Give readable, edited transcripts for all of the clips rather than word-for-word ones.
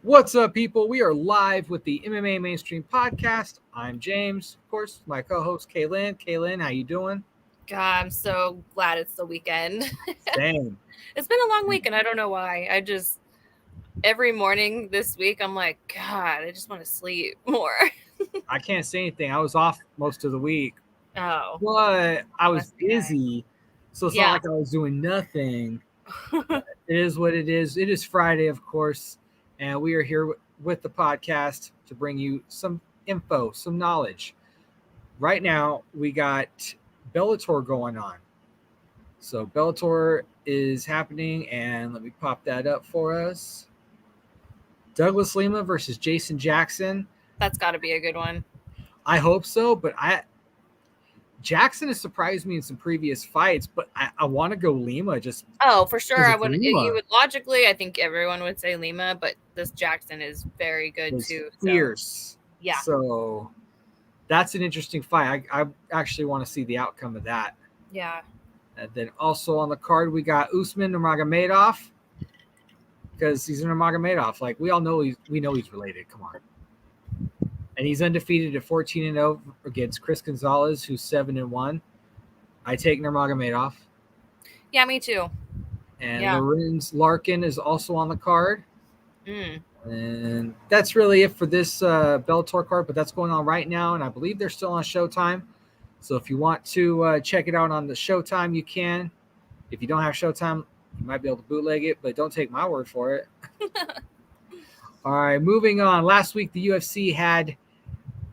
What's up, people? We are live with the MMA Mainstream Podcast. I'm James, of course, my co-host Kaylin. Kaylin, how you doing? God, I'm so glad it's the weekend. Same. It's been a long week, and I don't know why. Every morning this week, I'm like, God, I just want to sleep more. I can't say anything. I was off most of the week, Oh, but I was must be nice. busy, so it's not Yeah. like I was doing nothing. It is what it is. It is Friday, of course, and we are here with the podcast to bring you some info, some knowledge. Right now, we got Bellator going on. So Bellator is happening, and let me pop that up for us. Douglas Lima versus Jason Jackson. That's got to be a good one. I hope so, but Jackson has surprised me in some previous fights, but I want to go Lima just. Oh, for sure. I would. Lima. You would logically, I think everyone would say Lima, but this Jackson is very good too. Fierce. So, yeah. So that's an interesting fight. I actually want to see the outcome of that. Yeah. And then also on the card, we got Usman Nurmagomedov, because he's Nurmagomedov. Like, we all know we know he's related. Come on. And he's undefeated at 14-0 against Chris Gonzalez, who's 7-1. I take Nurmagomedov. Yeah, me too. And Lorenz Larkin is also on the card. Mm. And that's really it for this Bellator card, but that's going on right now, and I believe they're still on Showtime. So if you want to check it out on the Showtime, you can. If you don't have Showtime, you might be able to bootleg it, but don't take my word for it. All right, moving on. Last week, the UFC had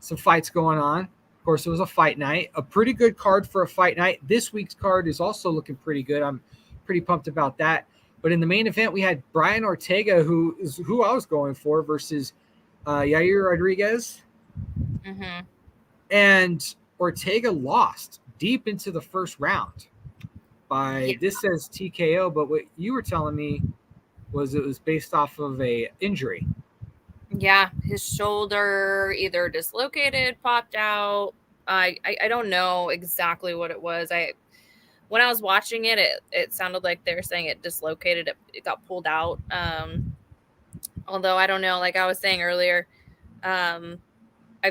some fights going on. Of course, it was a fight night. A pretty good card for a fight night. This week's card is also looking pretty good. I'm pretty pumped about that. But in the main event, we had Brian Ortega, who I was going for, versus Yair Rodriguez. Mm-hmm. And Ortega lost deep into the first round by, this says TKO, but what you were telling me was it was based off of a injury. Yeah, his shoulder either dislocated, popped out. I don't know exactly what it was. When I was watching it, it sounded like they were saying it dislocated. It got pulled out. Although I don't know. Like I was saying earlier, I've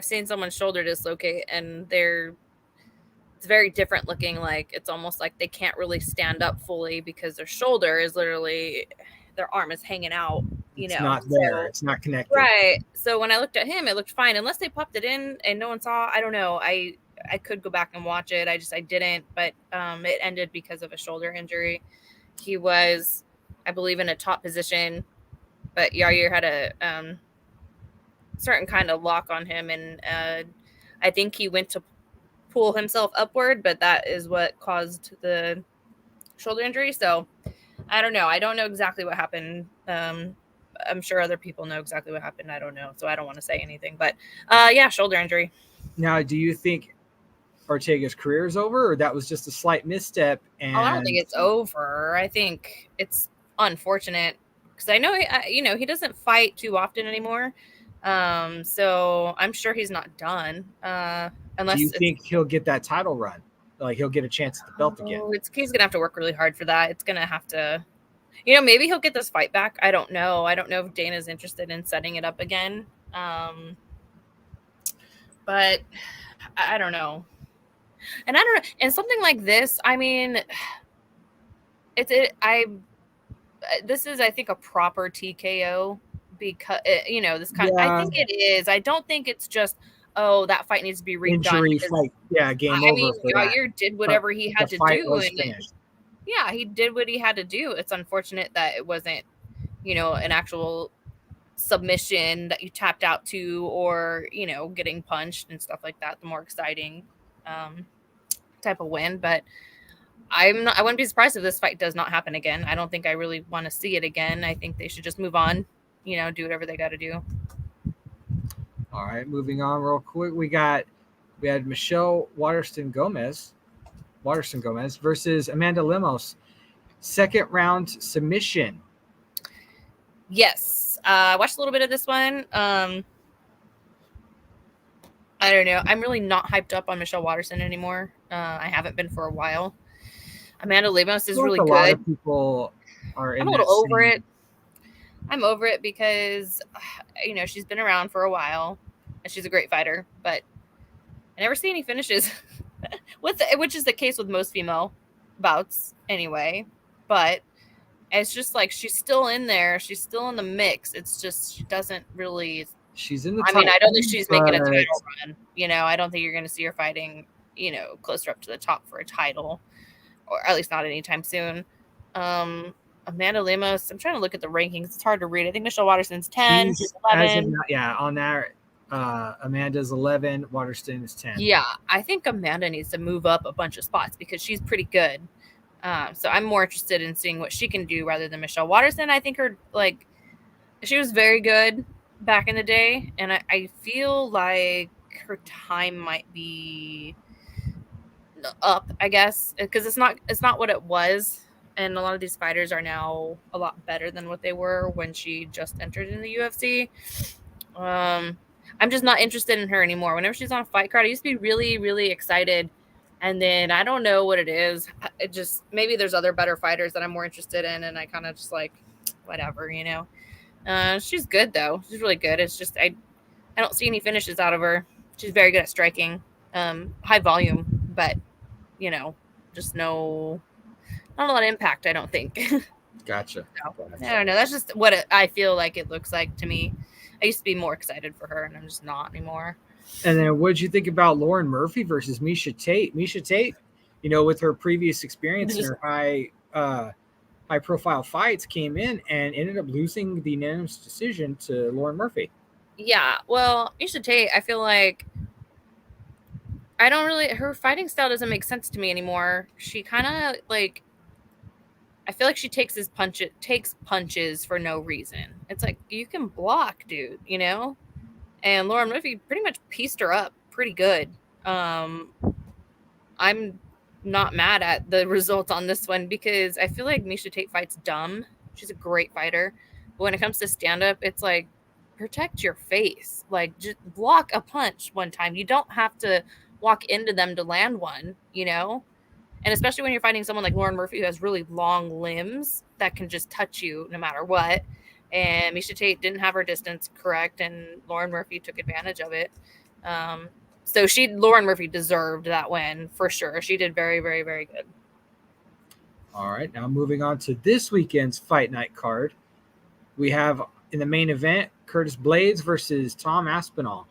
seen someone's shoulder dislocate, and it's very different looking. Like it's almost like they can't really stand up fully because their shoulder is literally, their arm is hanging out. It's not there. It's not connected. Right. So when I looked at him, it looked fine. Unless they popped it in and no one saw. I don't know. I could go back and watch it. I didn't. But it ended because of a shoulder injury. He was, I believe, in a top position, but Yair had a certain kind of lock on him, and I think he went to pull himself upward, but that is what caused the shoulder injury. So I don't know. I don't know exactly what happened. I'm sure other people know exactly what happened. I don't know. So I don't want to say anything. But, shoulder injury. Now, do you think Ortega's career is over, or that was just a slight misstep? And I don't think it's over. I think it's unfortunate because I know, he doesn't fight too often anymore. So I'm sure he's not done. Unless do you think he'll get that title run? Like he'll get a chance at the belt again? He's going to have to work really hard for that. It's going to have to... maybe he'll get this fight back. I don't know. I don't know if Dana's interested in setting it up again. But I don't know. And I don't know. And something like this, I mean, this is, I think, a proper TKO because, this kind of, I think it is. I don't think it's just, that fight needs to be redone. Injury fight. Yeah, game over. I mean, Yair did whatever he had to do. Finished. Yeah, he did what he had to do. It's unfortunate that it wasn't, an actual submission that you tapped out to, or, getting punched and stuff like that. The more exciting type of win. But I wouldn't be surprised if this fight does not happen again. I don't think I really want to see it again. I think they should just move on, do whatever they got to do. All right, moving on real quick. We had Michelle Waterston Gomez versus Amanda Lemos. Second round submission. Yes. I watched a little bit of this one. I don't know. I'm really not hyped up on Michelle Waterston anymore. I haven't been for a while. Amanda Lemos is really good. A lot of people are in I'm a little over it. I'm over it because, she's been around for a while and she's a great fighter, but I never see any finishes, which is the case with most female bouts anyway. But it's just like she's still in there. She's still in the mix. It's just she doesn't really. She's in the. I don't think she's making a title run. I don't think you're going to see her fighting, closer up to the top for a title, or at least not anytime soon. Amanda Lemos, I'm trying to look at the rankings. It's hard to read. I think Michelle Waterston's 10. She's 11. On there, Amanda's 11. Waterston is 10. Yeah, I think Amanda needs to move up a bunch of spots because she's pretty good. So I'm more interested in seeing what she can do rather than Michelle Waterston. I think she was very good back in the day, and I feel like her time might be up, I guess, because it's not what it was. And a lot of these fighters are now a lot better than what they were when she just entered in the UFC. I'm just not interested in her anymore. Whenever she's on a fight card, I used to be really, really excited. And then I don't know what it is. It just, maybe there's other better fighters that I'm more interested in. And I kind of just like, whatever, She's good though. She's really good. It's just, I don't see any finishes out of her. She's very good at striking, high volume, but just not a lot of impact, I don't think. Gotcha. I don't know. That's just what I feel like it looks like to me. I used to be more excited for her, and I'm just not anymore. And then what did you think about Lauren Murphy versus Miesha Tate? Miesha Tate, with her previous experience in her high-profile fights, came in and ended up losing the unanimous decision to Lauren Murphy. Yeah, well, Miesha Tate, I feel like her fighting style doesn't make sense to me anymore. She kind of I feel like she takes punches for no reason. It's like, you can block, dude, And Lauren Murphy pretty much pieced her up pretty good. I'm not mad at the result on this one because I feel like Miesha Tate fights dumb. She's a great fighter. But when it comes to stand-up, it's like, protect your face. Like, just block a punch one time. You don't have to walk into them to land one, And especially when you're fighting someone like Lauren Murphy who has really long limbs that can just touch you no matter what. And Miesha Tate didn't have her distance correct, and Lauren Murphy took advantage of it. So Lauren Murphy deserved that win for sure. She did very, very, very good. All right, now moving on to this weekend's Fight Night card. We have in the main event Curtis Blaydes versus Tom Aspinall.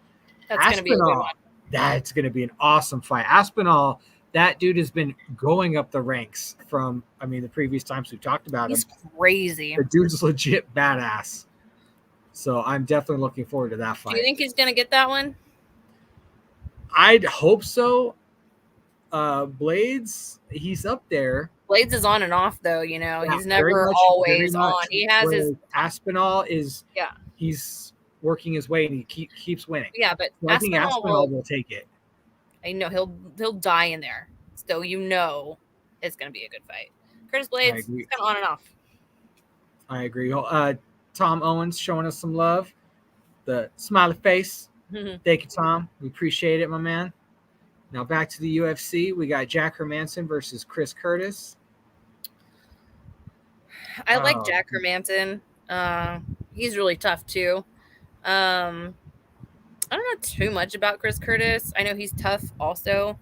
That's going to be a good one. That's going to be an awesome fight. Aspinall, that dude has been going up the ranks from, the previous times we've talked about him. He's crazy. The dude's legit badass. So I'm definitely looking forward to that fight. Do you think he's going to get that one? I'd hope so. Blaydes, he's up there. Blaydes is on and off, though, Yeah, he's never always on. He has his... Aspinall is... Yeah. He's working his way, and he keeps winning. Yeah, but so I think Aspinall will take it. I know he'll die in there. So it's going to be a good fight. Curtis Blaydes, he's kind of on and off. I agree. Tom Owens showing us some love. The smiley face. Mm-hmm. Thank you, Tom. We appreciate it, my man. Now back to the UFC. We got Jack Hermansson versus Chris Curtis. I like Jack Hermansson. He's really tough too. I don't know too much about Chris Curtis. I know he's tough also.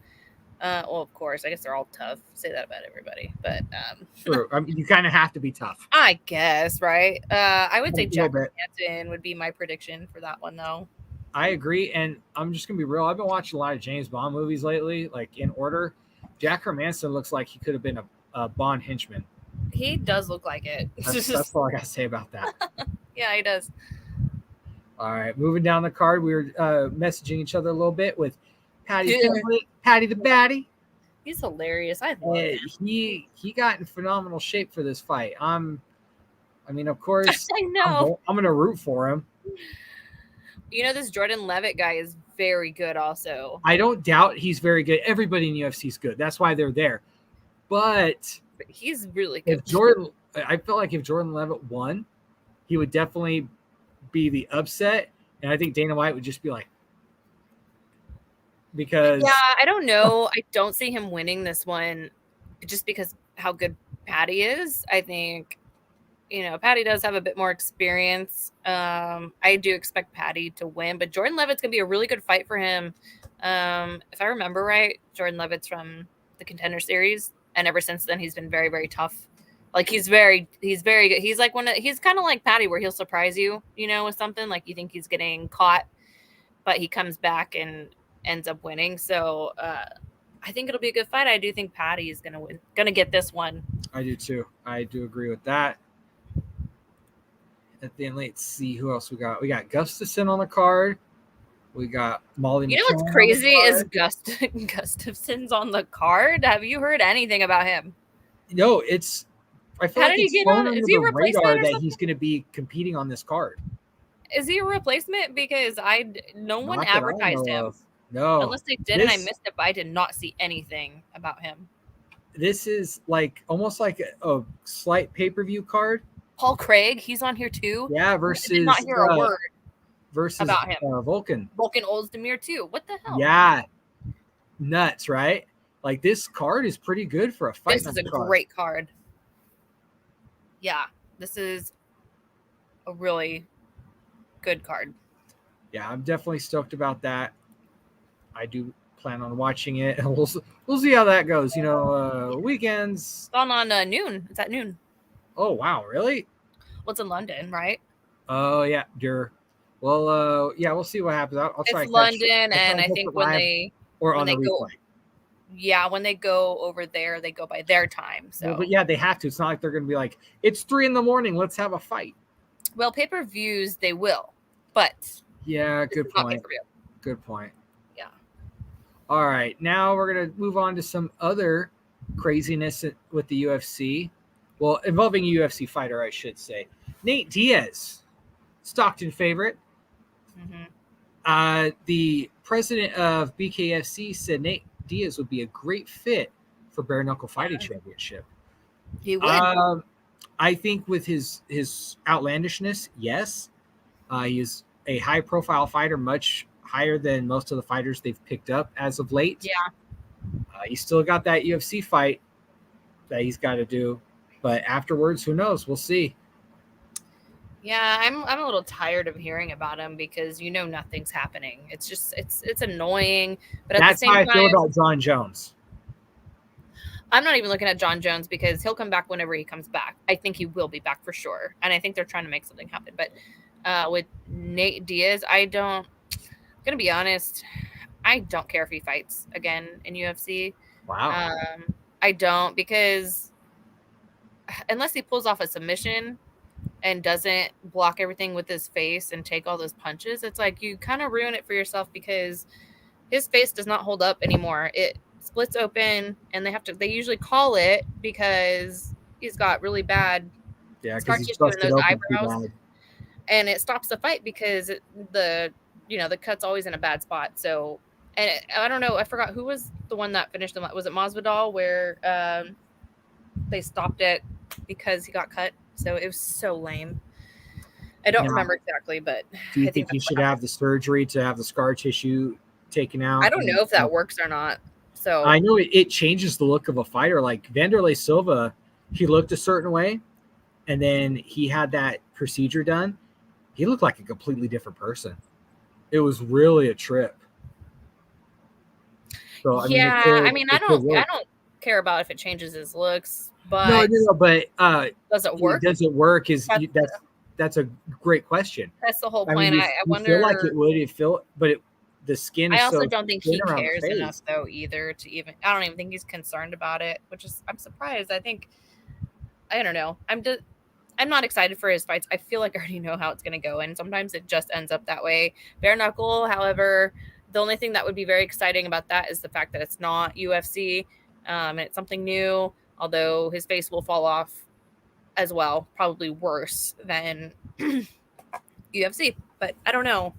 Well, of course, I guess they're all tough. Say that about everybody, but sure. You kind of have to be tough. I guess, right? I would say Jack Hermansson would be my prediction for that one, though. I agree, and I'm just gonna be real. I've been watching a lot of James Bond movies lately, like in order. Jack Hermansson looks like he could have been a Bond henchman. He does look like it. That's all I gotta say about that. Yeah, he does. All right, moving down the card, we were messaging each other a little bit with Patty the Batty. He's hilarious. I love him. He got in phenomenal shape for this fight. Of course, I know. I'm gonna root for him. This Jordan Levitt guy is very good also. I don't doubt he's very good. Everybody in UFC is good. That's why they're there. But he's really good. I feel like if Jordan Levitt won, he would definitely be the upset. And I think Dana White would just be like, because... Yeah, I don't know. I don't see him winning this one just because how good Patty is. I think Patty does have a bit more experience. I do expect Patty to win, but Jordan Levitt's going to be a really good fight for him. If I remember right, Jordan Levitt's from the Contender Series, and ever since then he's been very, very tough. Like he's very good. He's like he's kind of like Patty, where he'll surprise you, with something like you think he's getting caught, but he comes back and ends up winning. So I think it'll be a good fight. I do think Patty is gonna get this one. I do too. I do agree with that. At the end, let's see who else we got. We got Gustafson on the card. We got Molly. You know what's crazy is Gustafson's on the card. Have you heard anything about him? No, it's. I feel How like did he it's get flown on? under Is he a the replacement radar or that something? he's going to be competing on this card. Is he a replacement? Because no one Not that I advertised know him. of. No, Unless they did and I missed it, but I did not see anything about him. This is like almost like a slight pay-per-view card. Paul Craig, he's on here too. Yeah, versus I did not hear a word versus about him. Volkan Ozdemir too. What the hell? Yeah, nuts, right? Like this card is pretty good for a fight. This is a great card. Yeah, this is a really good card. Yeah, I'm definitely stoked about that. I do plan on watching it, and we'll see how that goes. Weekends. It's on noon. It's at noon. Oh wow, really? Well, it's in London, right? Oh yeah, Well, yeah, we'll see what happens. I'll try. It's London, and I think when they go, yeah, when they go over there, they go by their time. So, but yeah, they have to. It's not like they're going to be like, it's 3 a.m. Let's have a fight. Well, pay-per-views they will, but yeah, good point. Good point. Yeah. All right, now we're gonna move on to some other craziness with the UFC. Well, involving a UFC fighter, I should say. Nate Diaz, Stockton favorite. Mm-hmm. The president of BKFC said Nate Diaz would be a great fit for Bare Knuckle Fighting Championship. He would. I think with his outlandishness, yes. He is a high-profile fighter, much higher than most of the fighters they've picked up as of late. Yeah. He's still got that UFC fight that he's got to do. But afterwards, who knows? We'll see. Yeah, I'm a little tired of hearing about him because nothing's happening. It's just it's annoying. But at the same time, that's how I feel about John Jones. I'm not even looking at John Jones because he'll come back whenever he comes back. I think he will be back for sure, and I think they're trying to make something happen. But with Nate Diaz, I'm gonna be honest, I don't care if he fights again in UFC. Wow. I don't, because unless he pulls off a submission and doesn't block everything with his face and take all those punches, it's like you kind of ruin it for yourself because his face does not hold up anymore. It splits open and they usually call it because he's got really bad scar tissue in those eyebrows, and it stops the fight because the cut's always in a bad spot. So, and I don't know, I forgot who was the one that finished him. Was it Masvidal where they stopped it because he got cut? So it was so lame. I don't remember exactly, but do you think he should have the surgery to have the scar tissue taken out? I don't know if that works or not. So I know it changes the look of a fighter. Like Vanderlei Silva, he looked a certain way, and then he had that procedure done. He looked like a completely different person. It was really a trip. So I don't care about if it changes his looks, but no, but does it work? Does it work? That's a great question. That's the whole point. I wonder. Feel like it would. But the skin. I also don't think he cares enough though either to even. I don't even think he's concerned about it, which is I'm surprised. I don't know. I'm not excited for his fights. I feel like I already know how it's going to go, and sometimes it just ends up that way. Bare knuckle, however, the only thing that would be very exciting about that is the fact that it's not UFC, and it's something new. Although his face will fall off as well, probably worse than UFC. But I don't know.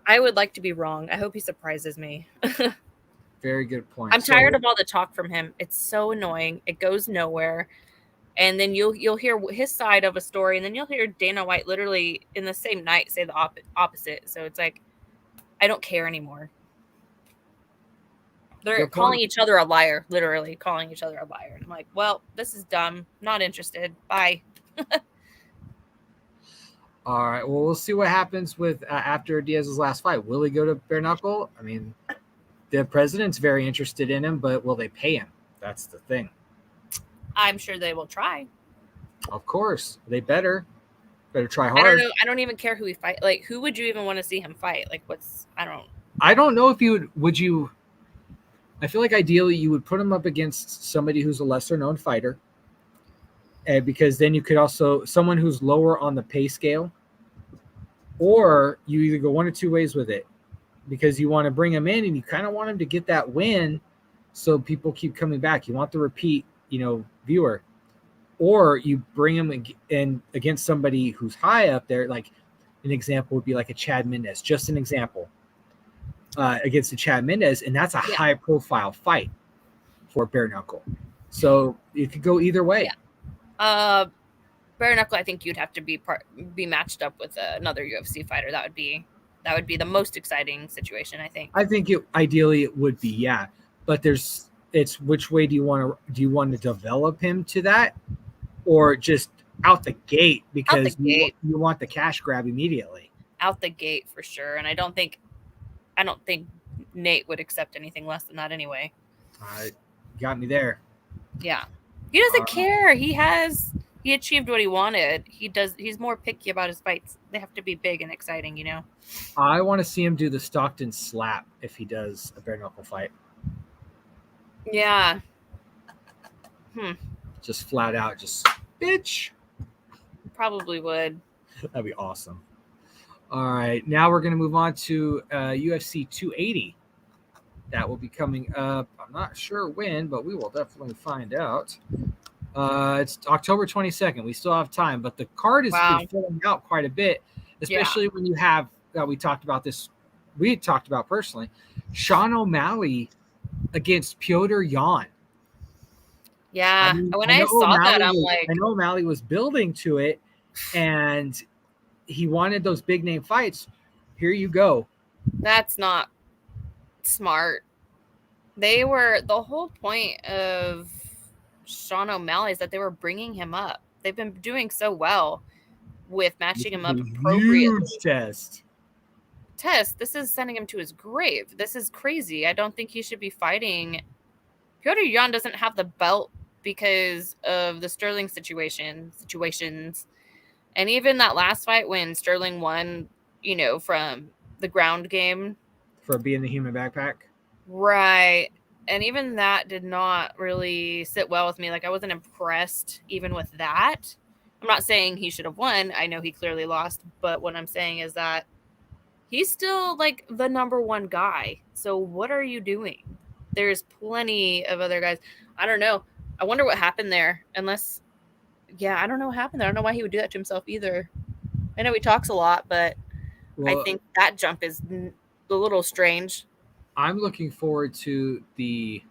I would like to be wrong. I hope he surprises me. Very good point. I'm tired of all the talk from him. It's so annoying. It goes nowhere. And then you'll hear his side of a story, and then you'll hear Dana White literally in the same night say the opposite. So it's like, I don't care anymore. They're calling each other a liar, literally calling each other a liar. And I'm like, well, this is dumb. Not interested. Bye. All right. Well, we'll see what happens with after Diaz's last fight. Will he go to bare knuckle? I mean, the president's very interested in him, but will they pay him? That's the thing. I'm sure they will try. Of course, they better try hard. I don't know. I don't even care who he fight. Like, who would you even want to see him fight? Like, I don't know if you would you. I feel like ideally you would put him up against somebody who's a lesser known fighter, because then you could also someone who's lower on the pay scale, or you either go one or two ways with it, because you want to bring him in and you kind of want him to get that win, so people keep coming back. You want the repeat, viewer, or you bring him in against somebody who's high up there. Like an example would be like a Chad Mendes, just an example, against a Chad Mendes, and that's a high profile fight for bare knuckle. So it could go either way. Yeah. Bare knuckle, I think you'd have to be matched up with another UFC fighter. That would be the most exciting situation, I think. I think ideally it would be, yeah. But it's which way do you want to develop him to that, or just out the gate, because you want the cash grab immediately? Out the gate for sure. And I don't think Nate would accept anything less than that anyway. Got me there. Yeah. He doesn't care. He achieved what he wanted. He's more picky about his fights. They have to be big and exciting, I want to see him do the Stockton slap if he does a bare knuckle fight. Yeah. Just flat out, just bitch. Probably would. That'd be awesome. All right, now we're going to move on to UFC 280. That will be coming up. I'm not sure when, but we will definitely find out. It's October 22nd. We still have time, but the card is filling out quite a bit, especially when you have, we talked about this, we had talked about personally, Sean O'Malley against Petr Yan. Yeah, when I saw that, I'm like... I know O'Malley was building to it, and he wanted those big name fights. Here you go. That's not smart. The whole point of Sean O'Malley is that they were bringing him up. They've been doing so well with matching him up appropriately. Huge test. This is sending him to his grave. This is crazy. I don't think he should be fighting. Petr Yan doesn't have the belt because of the Sterling situations. And even that last fight when Sterling won, from the ground game. For being the human backpack. Right. And even that did not really sit well with me. Like, I wasn't impressed even with that. I'm not saying he should have won. I know he clearly lost. But what I'm saying is that he's still, like, the number one guy. So what are you doing? There's plenty of other guys. I don't know. I wonder what happened there. I don't know what happened there. I don't know why he would do that to himself either. I know he talks a lot, but I think that jump is a little strange. I'm looking forward to the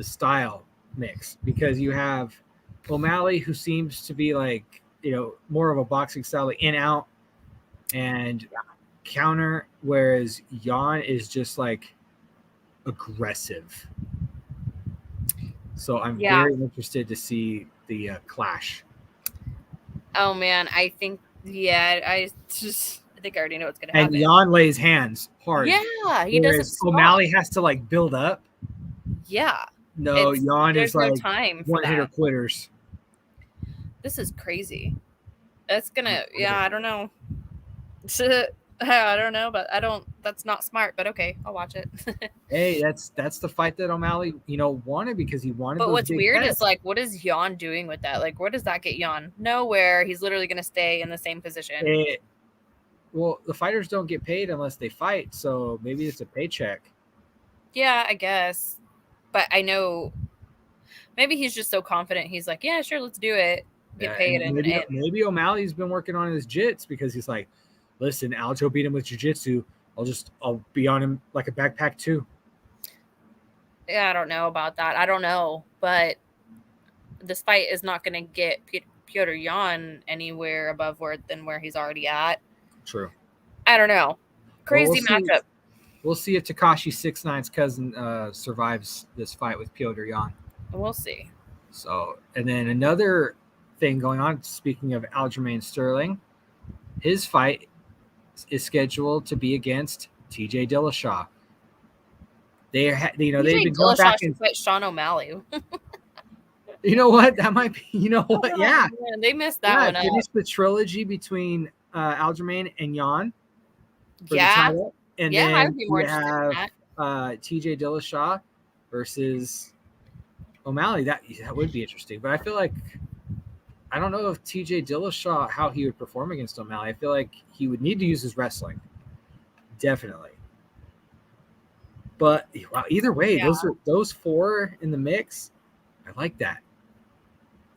style mix, because you have O'Malley, who seems to be like, more of a boxing style, like in out and counter, whereas Yan is just like aggressive. So I'm very interested to see the clash. Oh man, I think I think I already know what's gonna happen. And Yan lays hands hard. Yeah, he doesn't stop. O'Malley has to like build up. Yeah. No, Yan is like time one hitter quitters. This is crazy. That's gonna I don't know. I don't know, but that's not smart, but okay, I'll watch it. Hey, that's the fight that O'Malley, wanted, because he wanted. But what's weird is, like, what is Yan doing with that? Like, where does that get Yan? Nowhere. He's literally going to stay in the same position. Well, the fighters don't get paid unless they fight, so maybe it's a paycheck. Yeah, I guess. But I know maybe he's just so confident. He's like, yeah, sure, let's do it. Get paid. And maybe O'Malley's been working on his jits, because he's like, listen, Aljo beat him with jiu-jitsu. I'll be on him like a backpack too. Yeah, I don't know about that. I don't know. But this fight is not going to get Petr Yan anywhere above than where he's already at. True. I don't know. Crazy matchup. We'll see if Tekashi 6ix9ine's cousin survives this fight with Petr Yan. We'll see. So, and then another thing going on, speaking of Aljamain Sterling, his fight is scheduled to be against TJ Dillashaw. They've been going back and fight Sean O'Malley. you know what? That might be. You know what? Yeah, man, they missed that one. Finish the trilogy between Aljamain and Jan. For the Yeah, title. And I then would be more interested in that. TJ Dillashaw versus O'Malley. That would be interesting. But I feel like I don't know if TJ Dillashaw how he would perform against O'Malley. I feel like he would need to use his wrestling. Definitely. But wow, either way, those four in the mix. I like that.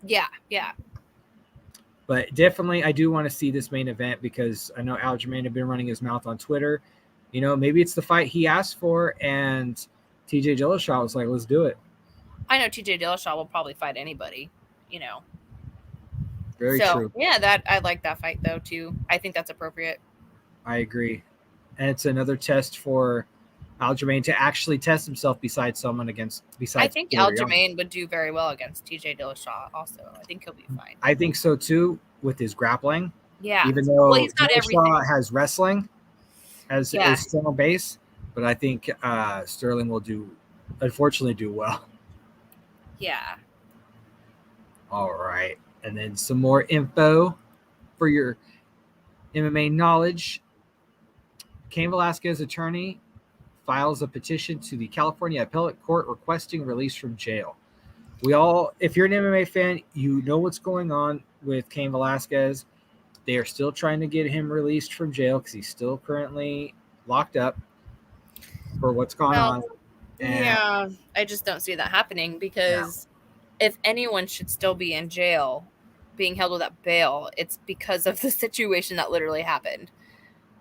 Yeah. But definitely, I do want to see this main event because I know Aljamain had been running his mouth on Twitter. You know, maybe it's the fight he asked for, and TJ Dillashaw was like, let's do it. I know TJ Dillashaw will probably fight anybody, you know. Very true. Yeah, I like that fight, though, too. I think that's appropriate. I agree. And it's another test for Aljamain to actually test himself besides. I think Aljamain would do very well against TJ Dillashaw also. I think he'll be fine. I think so too with his grappling. Yeah. Even though he's got Dillashaw has wrestling as his strong base, but I think Sterling will unfortunately do well. Yeah. All right. And then some more info for your MMA knowledge. Cain Velasquez attorney files a petition to the California Appellate Court requesting release from jail. If you're an MMA fan, you know what's going on with Cain Velasquez. They are still trying to get him released from jail because he's still currently locked up for what's going on. Yeah, I just don't see that happening because if anyone should still be in jail, being held without bail, it's because of the situation that literally happened.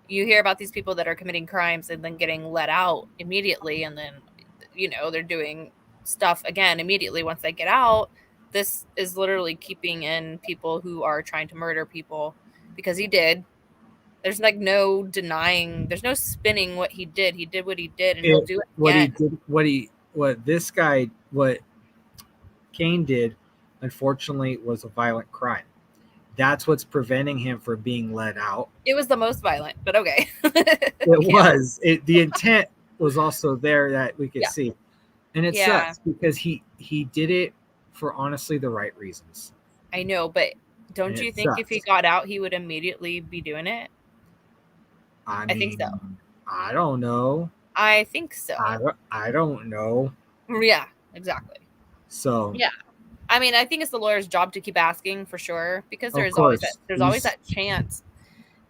You hear about these people that are committing crimes and then getting let out immediately, and then, you know, they're doing stuff again immediately once they get out. This is literally keeping in people who are trying to murder people because he did. There's like no denying. There's no spinning what he did. He did what he did, and he'll do it again. What Cain did, unfortunately, was a violent crime. That's what's preventing him from being let out. It was the most violent, but okay. It was. The intent was also there that we could see. And it sucks because he did it for honestly the right reasons. I know, but don't you think if he got out, he would immediately be doing it? I think so. I don't know. I think so. I don't know. Yeah, exactly. So yeah. I mean, I think it's the lawyer's job to keep asking for sure because there's always that chance.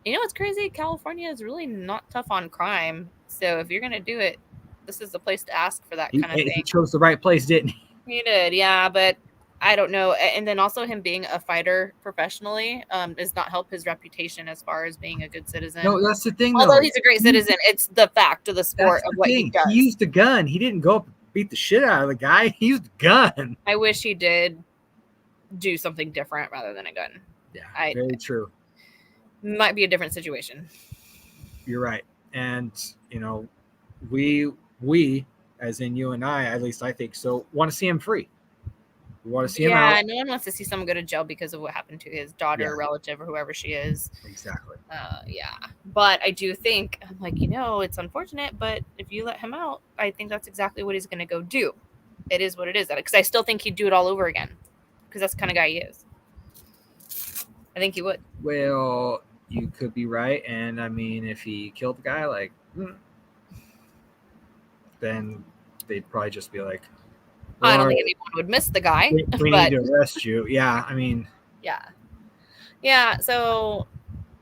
You know what's crazy? California is really not tough on crime. So if you're going to do it, this is the place to ask for that kind of thing. He chose the right place, didn't he? He did, yeah, but I don't know. And then also him being a fighter professionally does not help his reputation as far as being a good citizen. No, that's the thing. Although he's a great citizen, it's the fact of the sport of what he does. He used a gun. He didn't go up and beat the shit out of the guy. He used a gun. I wish he did do something different rather than a gun. Yeah, very true. Might be a different situation. You're right. And, you know, we, as in you and I, at least I think so, want to see him free. We want to see him out. Yeah, no one wants to see someone go to jail because of what happened to his daughter, relative, or whoever she is. Exactly. Yeah. But I do think, I'm like, you know, it's unfortunate, but if you let him out, I think that's exactly what he's going to go do. It is what it is. Because I still think he'd do it all over again. Because that's the kind of guy he is. I think he would. Well, you could be right. And, I mean, if he killed the guy, then they'd probably just be like, well, I don't think anyone would miss the guy. We need to arrest you. Yeah, I mean. Yeah, so,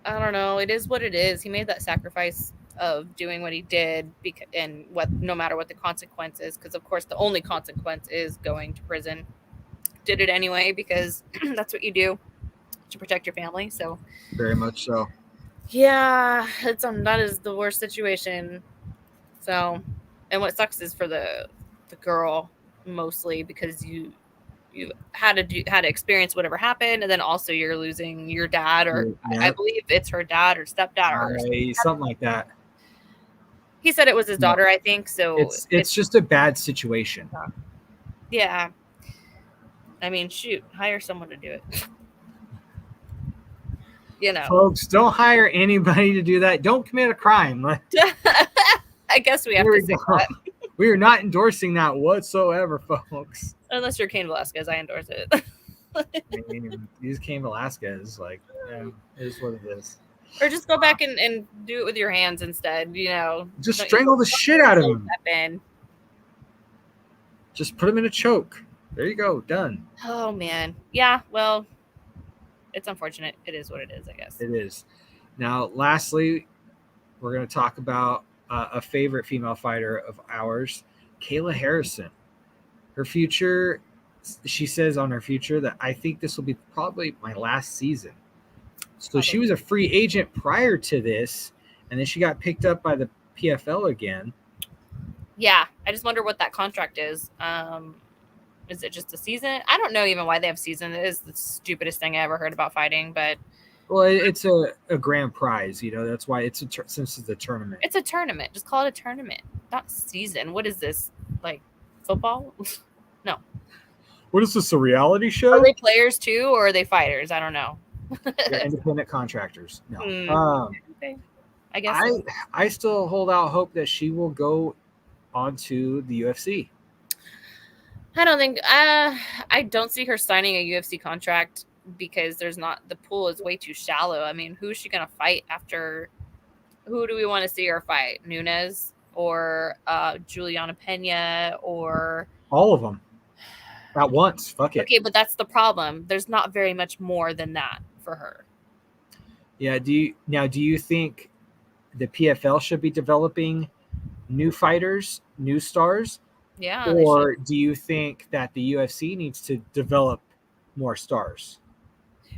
I don't know. It is what it is. He made that sacrifice of doing what he did, and no matter what the consequence is, because, of course, the only consequence is going to prison. Did it anyway because that's what you do to protect your family. So very much so. Yeah, that is the worst situation. So, and what sucks is for the girl mostly because you had to experience whatever happened, and then also you're losing your dad, or I believe it's her dad or stepdad or something like that. He said it was his daughter, I think. So it's just a bad situation. Yeah. I mean, shoot, hire someone to do it. Folks, don't hire anybody to do that. Don't commit a crime. I guess we have to say that. We are not endorsing that whatsoever, folks. Unless you're Cain Velasquez, I endorse it. I mean, use Cain Velasquez. Like, it is what it is. Or just go back and do it with your hands instead, Just strangle the shit out of him. Weapon. Just put him in a choke. There you go. Done. Oh, man. Yeah, well, it's unfortunate. It is what it is, I guess. It is. Now, lastly, we're going to talk about a favorite female fighter of ours, Kayla Harrison. Her future, she says on her future that I think this will be probably my last season. So she was a free agent prior to this, and then she got picked up by the PFL again. Yeah, I just wonder what that contract is. Is it just a season? I don't know even why they have season. It is the stupidest thing I ever heard about fighting, but... Well, it's a grand prize, that's why it's since it's a tournament. It's a tournament. Just call it a tournament, not season. What is this, like football? No. What is this, a reality show? Are they players too, or are they fighters? I don't know. They're independent contractors. No. Okay. I guess I still hold out hope that she will go onto the UFC. I don't think I don't see her signing a UFC contract because the pool is way too shallow. I mean, who's she gonna fight after? Who do we want to see her fight? Nunes or Juliana Pena or all of them at once? Fuck it. Okay, but that's the problem. There's not very much more than that for her. Yeah. Do you think the PFL should be developing new fighters, new stars? Yeah. Or do you think that the UFC needs to develop more stars?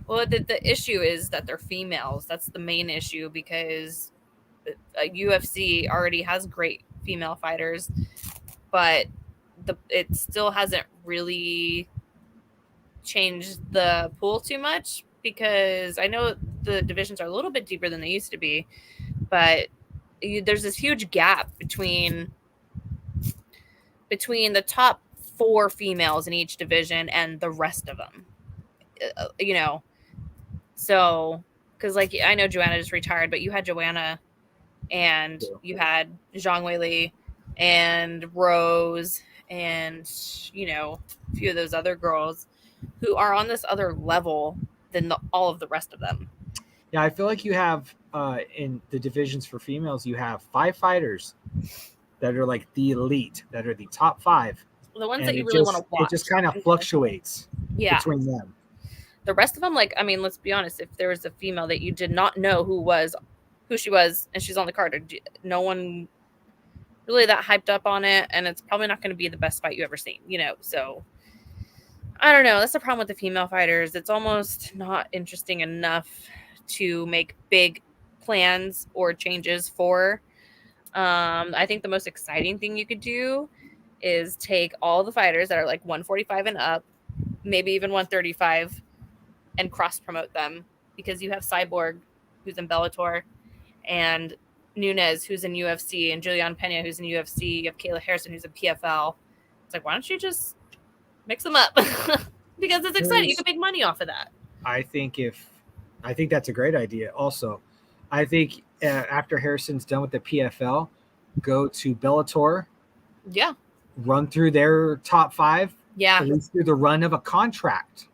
Well, the issue is that they're females. That's the main issue because UFC already has great female fighters, but it still hasn't really changed the pool too much because I know the divisions are a little bit deeper than they used to be, but there's this huge gap between the top 4 females in each division and the rest of them. So because like I know Joanna just retired, but you had Joanna and you had Zhang Weili and Rose and a few of those other girls who are on this other level than all of the rest of them. Yeah, I feel like you have in the divisions for females, you have 5 fighters that are like the elite, that are the top 5. The ones that you really want to watch. It just kind of fluctuates between them. The rest of them, like, I mean, let's be honest. If there was a female that you did not know who she was, and she's on the card, no one really that hyped up on it, and it's probably not going to be the best fight you ever seen, So I don't know. That's the problem with the female fighters. It's almost not interesting enough to make big plans or changes for. I think the most exciting thing you could do is take all the fighters that are like 145 and up, maybe even 135, and cross promote them because you have Cyborg, who's in Bellator, and Nunes, who's in UFC, and Juliana Pena, who's in UFC. You have Kayla Harrison, who's in PFL. It's like, why don't you just mix them up? Because it's exciting. You can make money off of that. I think that's a great idea. Also, I think after Harrison's done with the PFL, go to Bellator. Yeah. Run through their top 5. Yeah. At least through the run of a contract.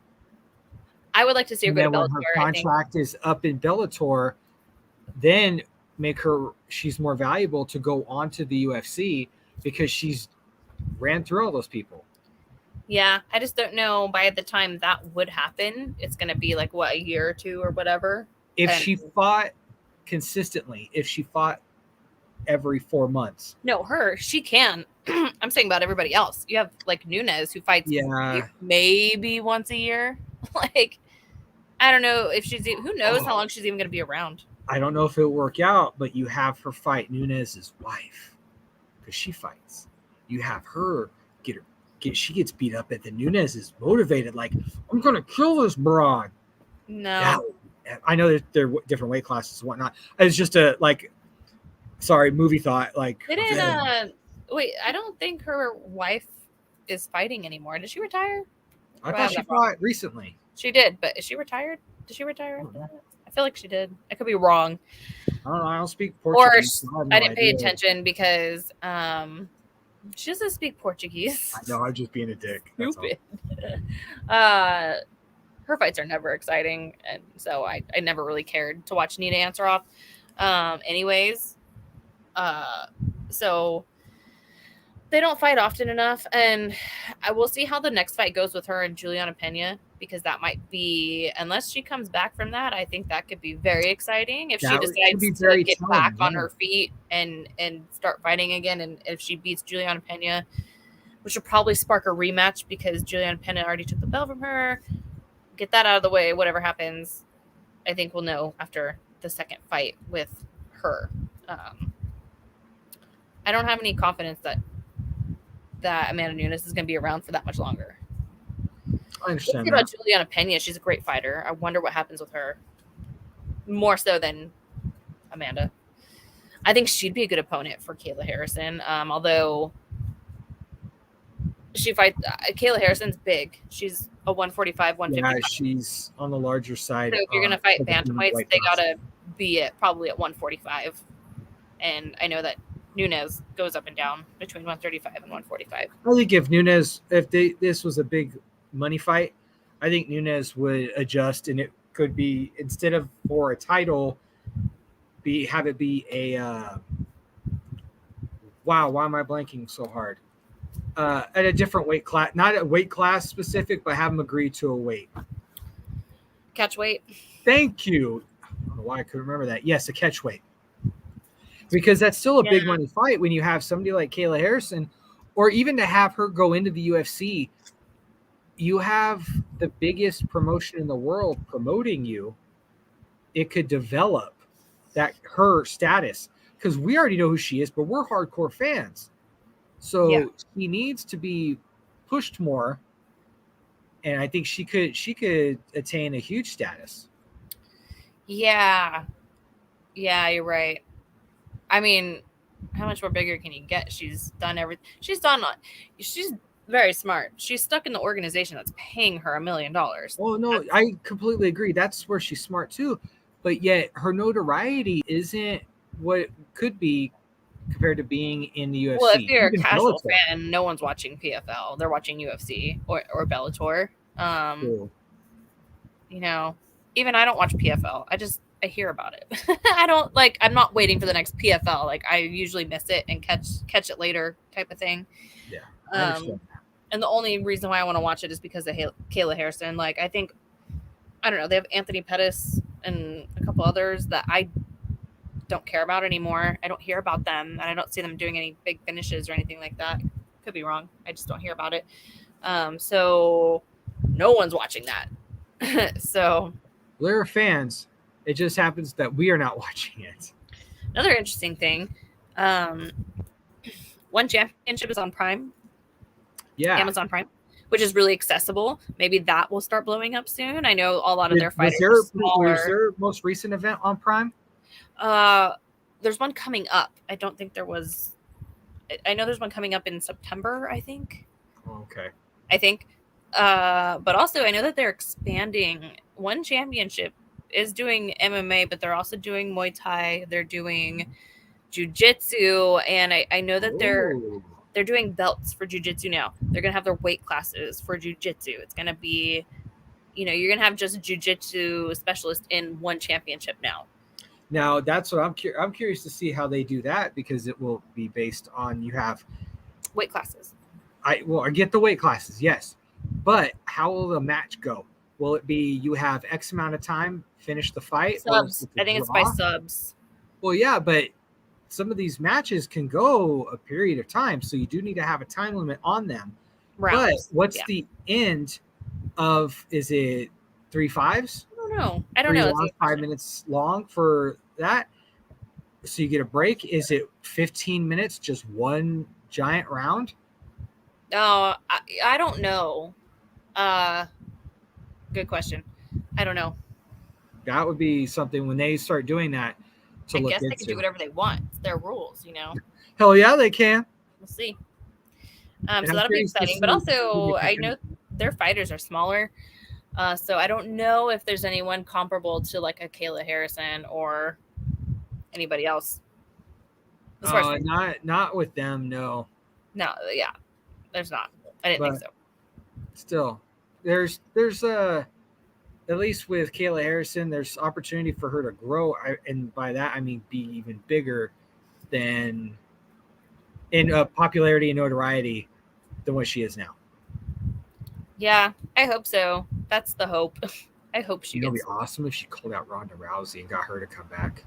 I would like to see her go to Bellator. When her contract is up in Bellator, then she's more valuable to go on to the UFC because she's ran through all those people. Yeah, I just don't know by the time that would happen, it's going to be like, a year or 2 or whatever. If she fought consistently, if she fought every 4 months. No, she can. I'm saying about everybody else. You have like Nunes who fights maybe once a year. Like, I don't know if who knows how long she's even going to be around. I don't know if it'll work out, but you have her fight Nunes' wife because she fights. You have her she gets beat up, and then Nunes is motivated, like, I'm going to kill this broad. No. I know there are different weight classes and whatnot. It's just movie thought. Like, wait, I don't think her wife is fighting anymore. Did she retire? I thought she fought recently. She did, but is she retired? Did she retire after that? feel like she did. I could be wrong. I don't know. I don't speak Portuguese. So I didn't pay attention because she doesn't speak Portuguese. I know. I'm just being a dick. Stupid. Her fights are never exciting, and so I never really cared to watch Nina Ansaroff. Anyways, so they don't fight often enough, and I will see how the next fight goes with her and Juliana Pena, because that might be, unless she comes back from that, I think that could be very exciting if she decides to get back on her feet and start fighting again, and if she beats Juliana Pena, which will probably spark a rematch because Juliana Pena already took the belt from her. Get that out of the way. Whatever happens, I think we'll know after the second fight with her. I don't have any confidence that Amanda Nunes is going to be around for that much longer. I understand. About Juliana Pena, she's a great fighter. I wonder what happens with her. More so than Amanda. I think she'd be a good opponent for Kayla Harrison. Although she fights, Kayla Harrison's big. She's a 145, 155. Yeah, she's on the larger side. So if you're going to fight bantamweights, they got to be probably at 145. And I know that Nunes goes up and down between 135 and 145. I think if Nunes, this was a big money fight, I think Nunes would adjust, and it could be, instead of for a title, have it be a wow, why am I blanking so hard? At a different weight class, not a weight class specific, but have them agree to a weight. Catch weight. Thank you. I don't know why I couldn't remember that. Yes, a catch weight. Because that's still a big money fight when you have somebody like Kayla Harrison, or even to have her go into the UFC. You have the biggest promotion in the world promoting you. It could develop her status, because we already know who she is, but we're hardcore fans. So she needs to be pushed more, and I think she could attain a huge status. Yeah, you're right. I mean, how much more bigger can you get? She's done everything. She's very smart. She's stuck in the organization that's paying her $1 million. Oh, no, I completely agree. That's where she's smart too. But yet her notoriety isn't what it could be compared to being in the UFC. Well, if you're a casual fan, no one's watching PFL. They're watching UFC or Bellator. Cool. You know, even I don't watch PFL. I hear about it. I'm not waiting for the next PFL. Like, I usually miss it and catch it later type of thing. Yeah. I understand that. And the only reason why I want to watch it is because of Kayla Harrison. Like, I don't know, they have Anthony Pettis and a couple others that I don't care about anymore. I don't hear about them, and I don't see them doing any big finishes or anything like that. Could be wrong. I just don't hear about it. So no one's watching that. So they're fans. It just happens that we are not watching it. Another interesting thing, One Championship is on Prime. Yeah. Amazon Prime, which is really accessible. Maybe that will start blowing up soon. I know a lot of their fighters are smaller. Was their most recent event on Prime? There's one coming up. I don't think there was. I know there's one coming up in September, I think. Okay. I think. But also I know that they're expanding. One Championship is doing MMA, but they're also doing Muay Thai. They're doing Jiu-Jitsu, and I know that they're doing belts for Jiu-Jitsu now. They're gonna have their weight classes for Jiu-Jitsu. It's gonna be, you're gonna have just a Jiu-Jitsu specialist in One Championship now. Now that's what I'm curious to see how they do that, because it will be based on, you have weight classes. I get the weight classes, yes, but how will the match go? Will it be you have X amount of time, finish the fight? Subs. I think it's by subs. Well, yeah, but some of these matches can go a period of time, so you do need to have a time limit on them. Rounds. But what's the end of? Is it 3 5s? I don't know. It's 5 minutes long for that. So you get a break. Is it 15 minutes, just one giant round? Oh, I don't know. Good question. I don't know. That would be something when they start doing that. I guess they can do whatever they want. It's their rules, Hell yeah, they can. We'll see. So that'll be exciting. But also, I know their fighters are smaller. So I don't know if there's anyone comparable to like a Kayla Harrison or anybody else. As far as Not with them, no. no, yeah, there's not. I didn't think so. Still, there's at least with Kayla Harrison, there's opportunity for her to grow, and by that I mean be even bigger than in popularity and notoriety than what she is now. Yeah, I hope so. That's the hope. I hope she. It'd be awesome if she called out Ronda Rousey and got her to come back,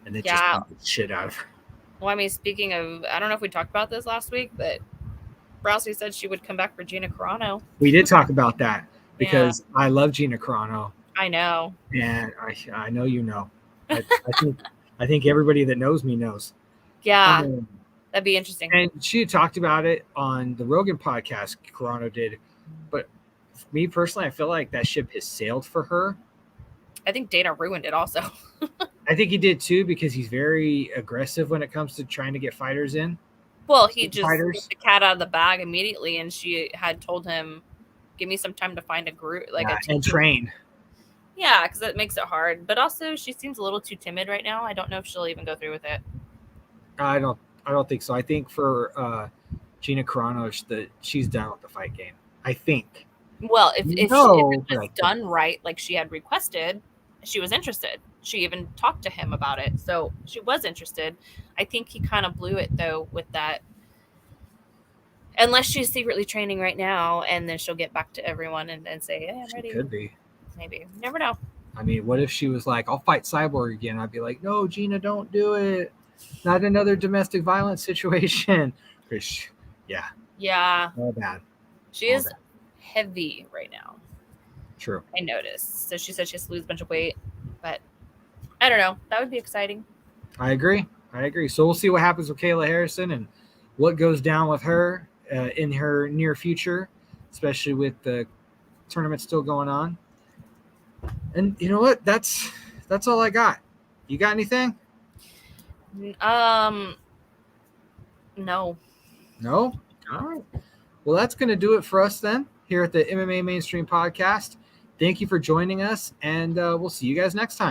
and then just beat the shit out of her. Well, I mean, speaking of, I don't know if we talked about this last week, but Rousey said she would come back for Gina Carano. We did talk about that because I love Gina Carano. I know, and I know you know. I think everybody that knows me knows. Yeah, that'd be interesting. And she talked about it on the Rogan podcast. Carano did, but me personally, I feel like that ship has sailed for her. I think Dana ruined it also. I think he did too because he's very aggressive when it comes to trying to get fighters in. Well, he just took the cat out of the bag immediately, and she had told him, "Give me some time to find a group, and train." Yeah, because it makes it hard. But also, she seems a little too timid right now. I don't know if she'll even go through with it. I don't think so. I think for Gina Carano, she's done with the fight game. I think. Well, if it was done right, like she had requested, she was interested. She even talked to him about it. So she was interested. I think he kind of blew it, though, with that. Unless she's secretly training right now, and then she'll get back to everyone and say, hey, I'm ready. Could be. Maybe. You never know. I mean, what if she was like, I'll fight Cyborg again? I'd be like, no, Gina, don't do it. Not another domestic violence situation. Yeah. Yeah. All bad. She is heavy right now. True. I noticed. So she said she has to lose a bunch of weight, but I don't know. That would be exciting. I agree. So we'll see what happens with Kayla Harrison and what goes down with her in her near future, especially with the tournament still going on. And you know what? That's all I got. You got anything? No. No? All right. Well, that's going to do it for us then here at the MMA Mainstream Podcast. Thank you for joining us, and we'll see you guys next time.